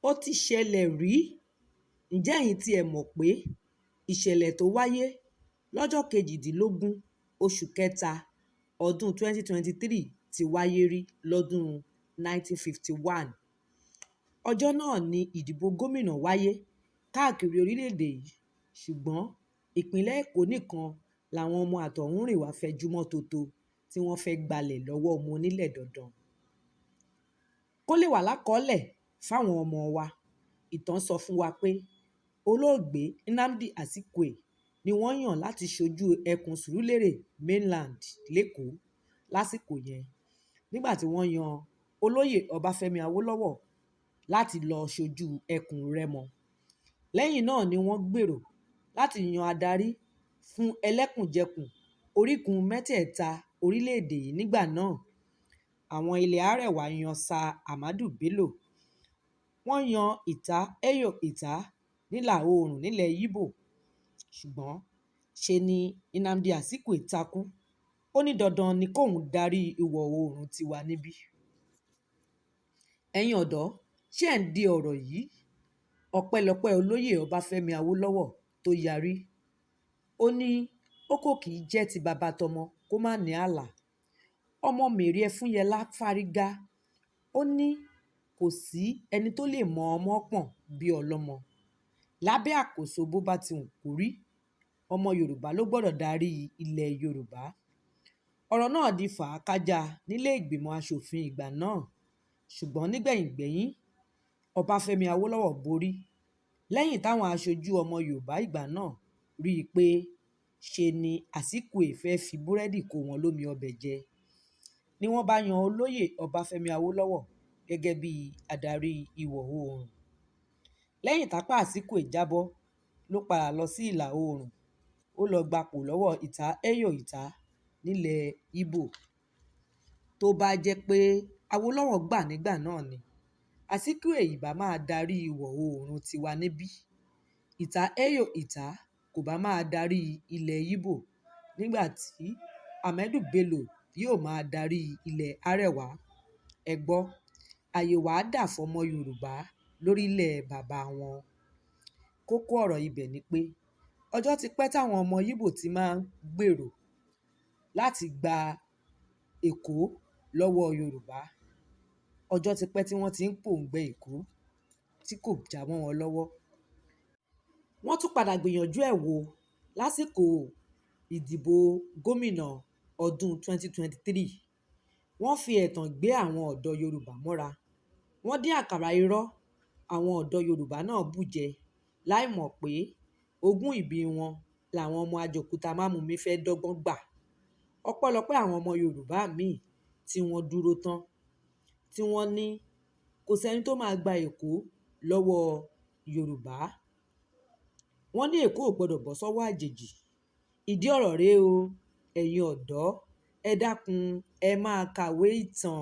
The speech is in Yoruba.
Ó ti ṣẹlẹ̀ rí. Ǹjẹ́ ẹ̀yin tí ẹ mọ̀ pé ìṣẹ̀lẹ̀ tó wáyé lọ́jọ́ kejìdínlógún oṣù kẹta ọdún 2023 ti wáyé rí lọ́dún 1951. Ọjọ́ náà ni ìdìbò gómìnà wáyé káàkiri orílẹ̀-èdè yìí, ṣùgbọ́n ìpínlẹ̀ Èkó nìkan làwọn ọmọ àtọ̀húnrìnwá fẹjúmọ́ tòótò tí wọ́n fẹ́ gbalẹ̀ lọ́wọ́ ọmọ onílẹ̀ dandan. Kó lè wà lákọọ́lẹ̀ fáwọn ọmọ wa, ìtàn sọ fún wa pé olóògbé Nnamdi Azikiwe ni wọ́n yàn láti ṣojú ẹkùn Sùúrùlérè mainland lẹ́kọ̀ọ́ lásìkò yẹn, nígbà tí wọ́n yan olóyè Ọbáfẹ́mi Awólọ́wọ̀ láti lọ ṣojú ẹkùn Rẹ́mọ. Lẹ́yìn náà ni wọ́n gbèrò láti yan adarí fún ẹlẹ́kùnjẹkùn orígun mẹ́tẹ̀ẹ̀ta orílẹ̀-èdè yìí nígbà náà. Àwọn ilẹ̀ Árẹ̀wá yan Sir Ahmadu Bello, wọ́n yan Ìtà Ẹyọ Ìtà nílà-oòrùn nílẹ̀ Yíbò, ṣùgbọ́n ṣe ni Nnamdi Azikiwe takú. Ó ní dandan ni kóun darí ìwọ̀-oòrùn tiwa níbí. Ẹ̀yin ọ̀dọ́, ṣé ẹ̀ ń di ọ̀rọ̀ yìí? Ọpẹ́lọpẹ́ olóyè Ọbáfẹ́mi Awólọ́wọ̀ tó yarí. Ó ní ó kò kì í jẹ́ ti bàbá tọmọ kó má ní ààlà. Ọmọ Mèrè Ẹfúnyẹlá fárígá. Ó ní kò sí ẹni tó lè mọ ọmọ pọ̀n bí ọlọ́mọ. Lábẹ́ àkóso bó bá ti wù kó rí, ọmọ Yorùbá ló gbọ́dọ̀ darí ilẹ̀ Yorùbá. Ọ̀rọ̀ náà di fàákájà nílé ìgbìmọ̀ aṣòfin ìgbà náà, ṣùgbọ́n nígbẹ̀yìngbẹ́yín Ọbáfẹ́mi Awólọ́wọ̀ borí. Lẹ́yìn táwọn aṣojú ọmọ Yorùbá ìgbà náà rí i pé ṣe ni Azikiwe fẹ́ fi búrẹ́dì kó wọn lómi ọbẹ̀ jẹ, ni wọ́n bá yan olóyè Ọbáfẹ́mi Awólọ́wọ̀ gẹ́gẹ́ bí adarí ìwọ̀-oòrùn. Lẹ́yìn tápá Azikiwe jábọ́ ló padà lọ sí ìlà-oòrùn. Ó lọ gbapò lọ́wọ́ Ìtà Ẹyọ Ìtà nílẹ̀ Ìgbò. Tó bá jẹ́ pé Awólọ́wọ̀ gbà nígbà náà ni, Azikiwe ìbá máa darí ìwọ̀-oòrùn tiwa níbí. Ìtà Ẹyọ Ìtà kò bá máa darí ilẹ̀ Ìgbò, nígbà tí Ahmadu Bello yóò máa darí ilẹ̀ Árẹ̀wá. Ẹ gbọ́, àyè wàá dà fọmọ Yorùbá lórílẹ̀ bàbá wọn. Kókó ọ̀rọ̀ ibẹ̀ ni pé ọjọ́ ti pẹ́ táwọn ọmọ Ìgbò ti máa ń gbèrò láti gba Èkó lọ́wọ́ Yorùbá. Ọjọ́ ti pẹ́ tí wọ́n ti ń pòǹgbẹ Èkó tí kò já mọ́ wọn lọ́wọ́. Wọ́n tún padà gbìyànjú ẹ̀ wò lásìkò ìdìbò gómìnà ọdún 2023. Wọ́n fi ẹ̀tàn gbé àwọn ọ̀dọ́ Yorùbá mọ́ra. Wọ́n dín àkàrà irọ́ àwọn ọ̀dọ́ Yorùbá náà bù jẹ, láì mọ̀ pé ogún ìbí wọn làwọn ọmọ àjòkúta mámúmi fẹ́ dọ́gbọ́n gbà. Ọpẹ́lọpẹ́ àwọn ọmọ Yorùbá míì tí wọ́n dúró tán, tí wọ́n ní kò sẹ́ni tó máa gba Èkó lọ́wọ́ Yorùbá. Wọ́n ní Èkó ò gbọdọ̀ bọ́ sọ́wọ́ àjèjì. Ìdí ọ̀rọ̀ rèé o, ẹ̀yin ọ̀dọ́, ẹ dákun ẹ máa kàwé ìtàn.